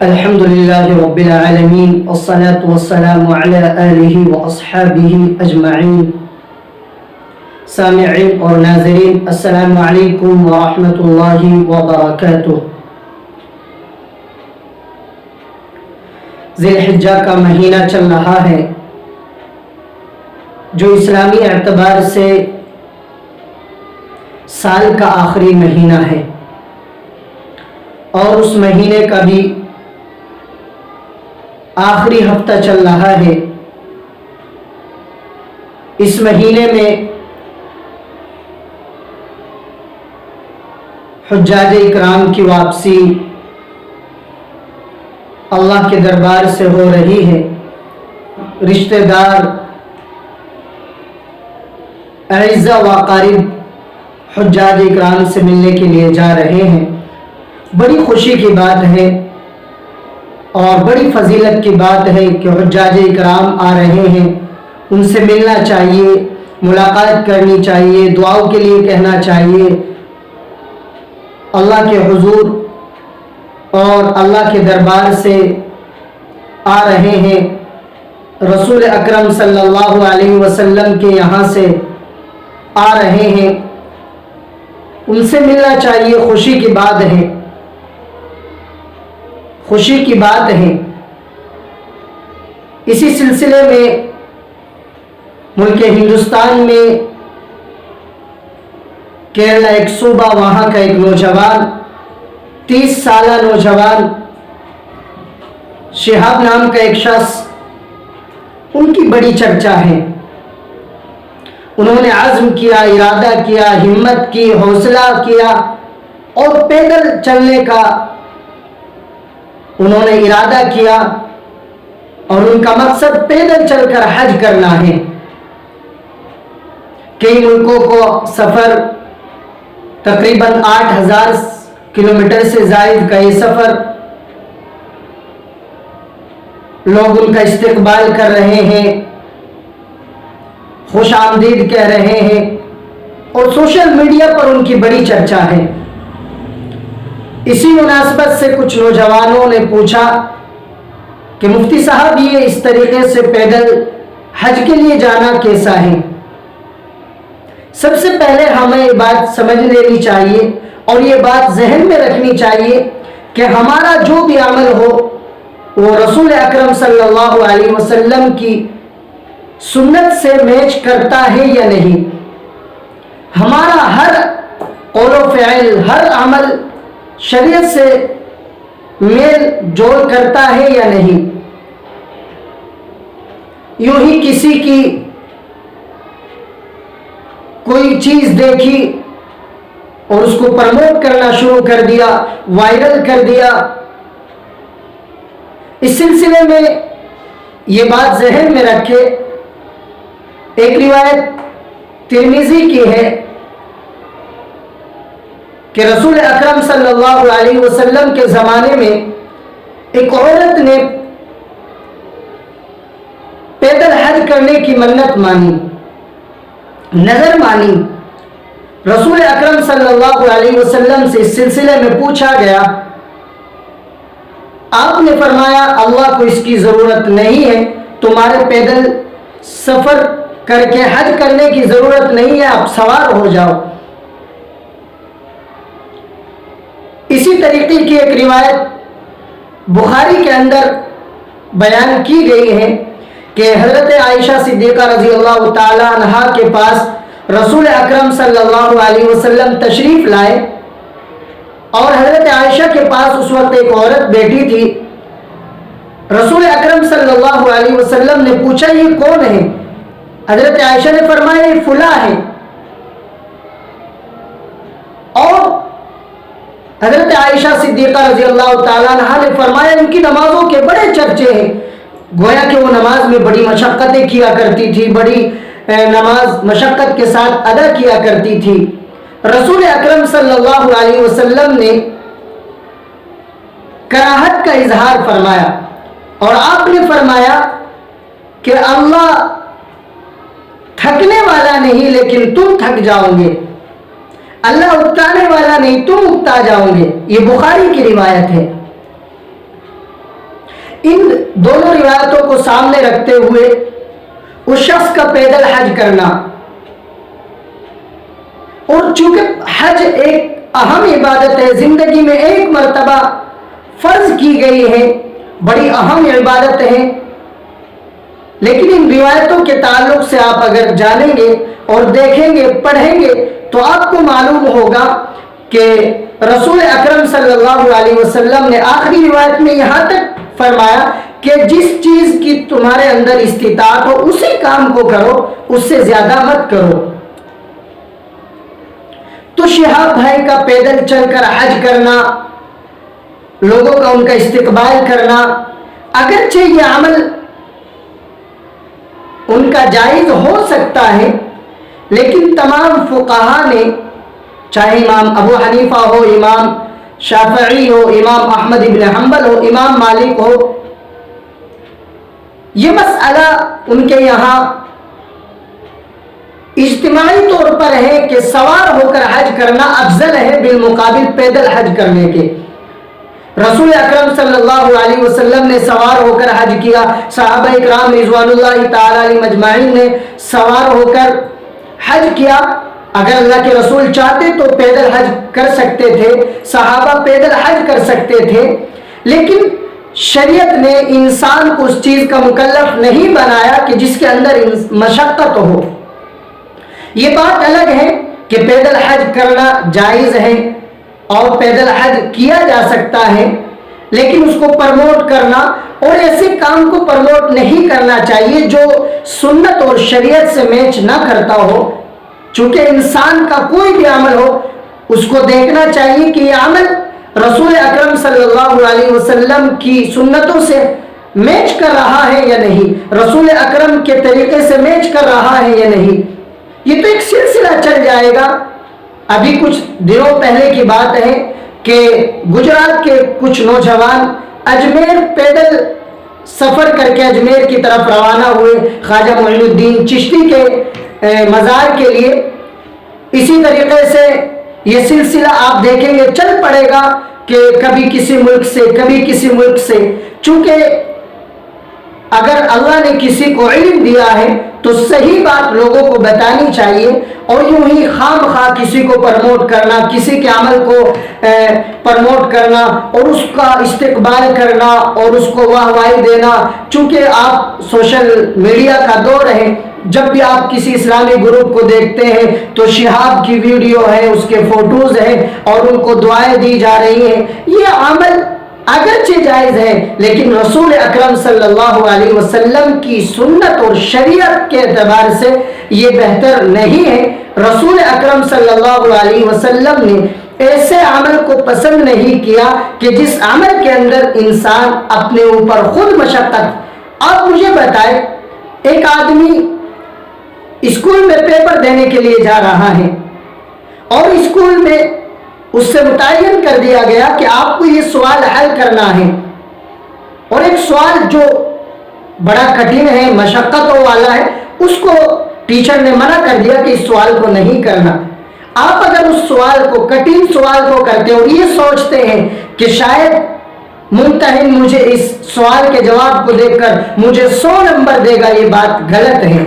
الحمد لله رب العالمين والصلاة والسلام على آله وأصحابه أجمعين. سامعین اور ناظرین، السلام علیکم ورحمۃ اللہ وبرکاتہ. ذی الحجہ کا مہینہ چل رہا ہے جو اسلامی اعتبار سے سال کا آخری مہینہ ہے، اور اس مہینے کا بھی آخری ہفتہ چل رہا ہے. اس مہینے میں حجاج اکرام کی واپسی اللہ کے دربار سے ہو رہی ہے. رشتہ دار، اعزاء و اقارب حجاج اکرام سے ملنے کے لیے جا رہے ہیں. بڑی خوشی کی بات ہے اور بڑی فضیلت کی بات ہے کہ حجاج اکرام آ رہے ہیں. ان سے ملنا چاہیے، ملاقات کرنی چاہیے، دعاؤں کے لیے کہنا چاہیے. اللہ کے حضور اور اللہ کے دربار سے آ رہے ہیں، رسول اکرم صلی اللہ علیہ وسلم کے یہاں سے آ رہے ہیں. ان سے ملنا چاہیے. خوشی کی بات ہے، خوشی کی بات ہے. اسی سلسلے میں ملک ہندوستان میں کیرلا ایک صوبہ، وہاں کا ایک نوجوان، 30 سالہ نوجوان شہاب نام کا ایک شخص، ان کی بڑی چرچا ہے. انہوں نے عزم کیا، ارادہ کیا، ہمت کی، حوصلہ کیا اور پیدل چلنے کا انہوں نے ارادہ کیا، اور ان کا مقصد پیدل چل کر حج کرنا ہے. کئی ملکوں کو سفر، تقریباً 8000 کلومیٹر سے زائد کا یہ سفر، لوگ ان کا استقبال کر رہے ہیں، خوش آمدید کہہ رہے ہیں، اور سوشل میڈیا پر ان کی بڑی چرچا ہے. اسی مناسبت سے کچھ نوجوانوں نے پوچھا کہ مفتی صاحب، یہ اس طریقے سے پیدل حج کے لیے جانا کیسا ہے؟ سب سے پہلے ہمیں یہ بات سمجھ لینی چاہیے اور یہ بات ذہن میں رکھنی چاہیے کہ ہمارا جو بھی عمل ہو وہ رسول اکرم صلی اللہ علیہ وسلم کی سنت سے میچ کرتا ہے یا نہیں. ہمارا ہر قول و فعل، ہر عمل شریعت سے میل جول کرتا ہے یا نہیں. یوں ہی کسی کی کوئی چیز دیکھی اور اس کو پروموٹ کرنا شروع کر دیا، وائرل کر دیا. اس سلسلے میں یہ بات ذہن میں رکھے. ایک روایت ترمذی کی ہے کہ رسول اکرم صلی اللہ علیہ وسلم کے زمانے میں ایک عورت نے پیدل حج کرنے کی منت مانی، نظر مانی. رسول اکرم صلی اللہ علیہ وسلم سے اس سلسلے میں پوچھا گیا. آپ نے فرمایا اللہ کو اس کی ضرورت نہیں ہے، تمہارے پیدل سفر کر کے حج کرنے کی ضرورت نہیں ہے، آپ سوار ہو جاؤ. اسی طریقے کی ایک روایت بخاری کے اندر بیان کی گئی ہے کہ حضرت عائشہ صدیقہ رضی اللہ تعالی عنہا کے پاس رسول اکرم صلی اللہ علیہ وسلم تشریف لائے، اور حضرت عائشہ کے پاس اس وقت ایک عورت بیٹھی تھی. رسول اکرم صلی اللہ علیہ وسلم نے پوچھا یہ کون ہے؟ حضرت عائشہ نے فرمایا یہ فلاں ہے. اور حضرت عائشہ صدیقہ رضی اللہ تعالیٰ عنہ نے فرمایا ان کی نمازوں کے بڑے چرچے ہیں. گویا کہ وہ نماز میں بڑی مشقتیں کیا کرتی تھی، بڑی نماز مشقت کے ساتھ ادا کیا کرتی تھی. رسول اکرم صلی اللہ علیہ وسلم نے کراہت کا اظہار فرمایا، اور آپ نے فرمایا کہ اللہ تھکنے والا نہیں لیکن تم تھک جاؤ گے، اللہ اکتانے والا نہیں تم اکتا جاؤ گے. یہ بخاری کی روایت ہے. ان دونوں روایتوں کو سامنے رکھتے ہوئے اس شخص کا پیدل حج کرنا، اور چونکہ حج ایک اہم عبادت ہے، زندگی میں ایک مرتبہ فرض کی گئی ہے، بڑی اہم عبادت ہے، لیکن ان روایتوں کے تعلق سے آپ اگر جانیں گے اور دیکھیں گے، پڑھیں گے، تو آپ کو معلوم ہوگا کہ رسول اکرم صلی اللہ علیہ وسلم نے آخری روایت میں یہاں تک فرمایا کہ جس چیز کی تمہارے اندر استطاعت ہو اسی کام کو کرو، اس سے زیادہ مت کرو۔ تو شہاب بھائی کا پیدل چل کر حج کرنا، لوگوں کا ان کا استقبال کرنا، اگرچہ یہ عمل ان کا جائز ہو سکتا ہے، لیکن تمام فقہا نے، چاہے امام ابو حنیفہ ہو، امام شافعی ہو، امام احمد بن حنبل ہو، امام مالک ہو، یہ مسئلہ ان کے یہاں اجتماعی طور پر ہے کہ سوار ہو کر حج کرنا افضل ہے بالمقابل پیدل حج کرنے کے۔ رسول اکرم صلی اللہ علیہ وسلم نے سوار ہو کر حج کیا، صحابہ اکرام رضوان اللہ تعالی علیہم اجمعین نے سوار ہو کر حج کیا۔ اگر اللہ کے رسول چاہتے تو پیدل حج کر سکتے تھے، صحابہ پیدل حج کر سکتے تھے، لیکن شریعت نے انسان کو اس چیز کا مکلف نہیں بنایا کہ جس کے اندر مشقت ہو۔ یہ بات الگ ہے کہ پیدل حج کرنا جائز ہے اور پیدل حج کیا جا سکتا ہے، لیکن اس کو پرموٹ کرنا اور ایسے کام کو پرموٹ نہیں کرنا چاہیے جو سنت اور شریعت سے میچ نہ کرتا ہو۔ چونکہ انسان کا کوئی بھی عمل ہو، اس کو دیکھنا چاہیے کہ یہ عمل رسول اکرم صلی اللہ علیہ وسلم کی سنتوں سے میچ کر رہا ہے یا نہیں، رسول اکرم کے طریقے سے میچ کر رہا ہے یا نہیں۔ یہ تو ایک سلسلہ چل جائے گا۔ ابھی کچھ دنوں پہلے کی بات ہے کہ گجرات کے کچھ نوجوان اجمیر پیدل سفر کر کے اجمیر کی طرف روانہ ہوئے خواجہ معین الدین چشتی کے مزار کے لیے۔ اسی طریقے سے یہ سلسلہ آپ دیکھیں گے چل پڑے گا کہ کبھی کسی ملک سے، کبھی کسی ملک سے، چونکہ اگر اللہ نے کسی کو علم دیا ہے تو صحیح بات لوگوں کو بتانی چاہیے، اور یوں ہی خام خواہ کسی کو پرموٹ کرنا، کسی کے عمل کو پرموٹ کرنا اور اس کا استقبال کرنا اور اس کو واہ واہی دینا، چونکہ آپ سوشل میڈیا کا دور ہے، جب بھی آپ کسی اسلامی گروپ کو دیکھتے ہیں تو شہاب کی ویڈیو ہے، اس کے فوٹوز ہیں اور ان کو دعائیں دی جا رہی ہیں۔ یہ عمل اگرچہ جائز ہے، لیکن رسول اکرم صلی اللہ علیہ وسلم کی سنت اور شریعت کے اعتبار سے یہ بہتر نہیں ہے۔ رسول اکرم صلی اللہ علیہ وسلم نے ایسے عمل کو پسند نہیں کیا کہ جس عمل کے اندر انسان اپنے اوپر خود مشقت۔ آپ مجھے بتائیں، ایک آدمی اسکول میں پیپر دینے کے لیے جا رہا ہے اور اسکول میں اس سے متعین کر دیا گیا کہ آپ کو یہ سوال حل کرنا ہے، اور ایک سوال جو بڑا کٹھن ہے، مشقتوں والا ہے، اس کو ٹیچر نے منع کر دیا کہ اس سوال کو نہیں کرنا۔ آپ اگر اس سوال کو، کٹھن سوال کو کرتے اور یہ سوچتے ہیں کہ شاید ممتحن مجھے اس سوال کے جواب کو دیکھ کر مجھے 100 نمبر دے گا، یہ بات غلط ہے،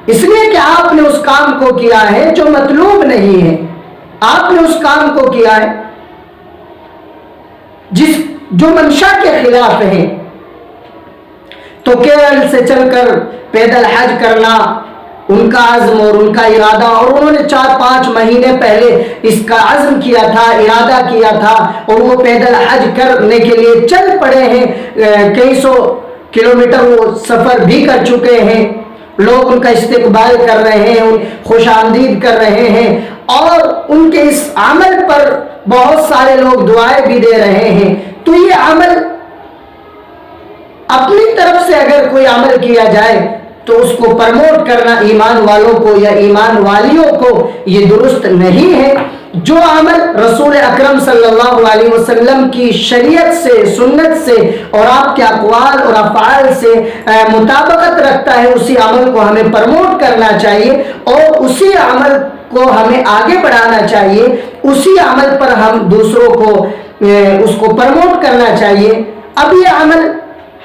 اس لیے کہ آپ نے اس کام کو کیا ہے جو مطلوب نہیں ہے، آپ نے اس کام کو کیا ہے جو منشا کے خلاف ہے۔ تو کیرل سے چل کر پیدل حج کرنا ان کا عزم اور ان کا ارادہ، اور انہوں نے 4-5 مہینے پہلے اس کا عزم کیا تھا، ارادہ کیا تھا، اور وہ پیدل حج کرنے کے لیے چل پڑے ہیں، کئی سو کلومیٹر وہ سفر بھی کر چکے ہیں، لوگ ان کا استقبال کر رہے ہیں، خوش آمدید کر رہے ہیں، اور ان کے اس عمل پر بہت سارے لوگ دعائیں بھی دے رہے ہیں۔ تو یہ عمل اپنی طرف سے اگر کوئی عمل کیا جائے تو اس کو پرموٹ کرنا ایمان والوں کو یا ایمان والیوں کو یہ درست نہیں ہے۔ جو عمل رسول اکرم صلی اللہ علیہ وسلم کی شریعت سے، سنت سے اور آپ کے اقوال اور افعال سے مطابقت رکھتا ہے، اسی عمل کو ہمیں پرموٹ کرنا چاہیے اور اسی عمل کو ہمیں آگے بڑھانا چاہیے، اسی عمل پر ہم دوسروں کو اس کو پرموٹ کرنا چاہیے۔ اب یہ عمل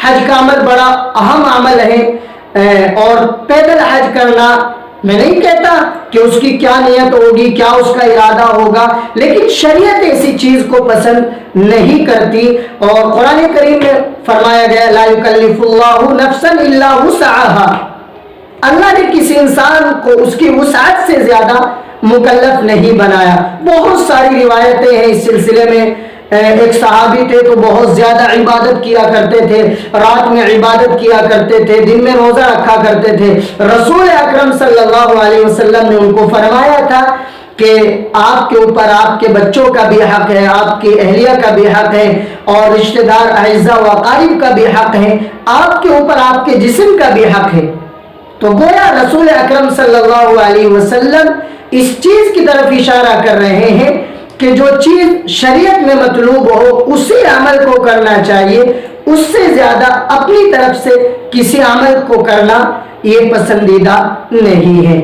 حج کا عمل بڑا اہم عمل ہے، اور پیدل حج کرنا میں نہیں کہتا کہ اس کی کیا نیت ہوگی، کیا اس کا ارادہ ہوگا، لیکن شریعت ایسی چیز کو پسند نہیں کرتی، اور قرآن کریم میں فرمایا گیا لا یکلف اللہ نفسا الا وسعها، اللہ نے کسی انسان کو اس کی وسعت سے زیادہ مکلف نہیں بنایا۔ بہت ساری روایتیں ہیں اس سلسلے میں۔ ایک صحابی تھے تو بہت زیادہ عبادت کیا کرتے تھے، رات میں عبادت کیا کرتے تھے، دن میں روزہ رکھا کرتے تھے۔ رسول اکرم صلی اللہ علیہ وسلم نے ان کو فرمایا تھا کہ آپ کے اوپر آپ کے بچوں کا بھی حق ہے، آپ کی اہلیہ کا بھی حق ہے، اور رشتہ دار اعزاء و اقارب کا بھی حق ہے، آپ کے اوپر آپ کے جسم کا بھی حق ہے۔ تو گویا رسول اکرم صلی اللہ علیہ وسلم اس چیز کی طرف اشارہ کر رہے ہیں کہ جو چیز شریعت میں مطلوب ہو اسی عمل کو کرنا چاہیے، اس سے زیادہ اپنی طرف سے کسی عمل کو کرنا یہ پسندیدہ نہیں ہے۔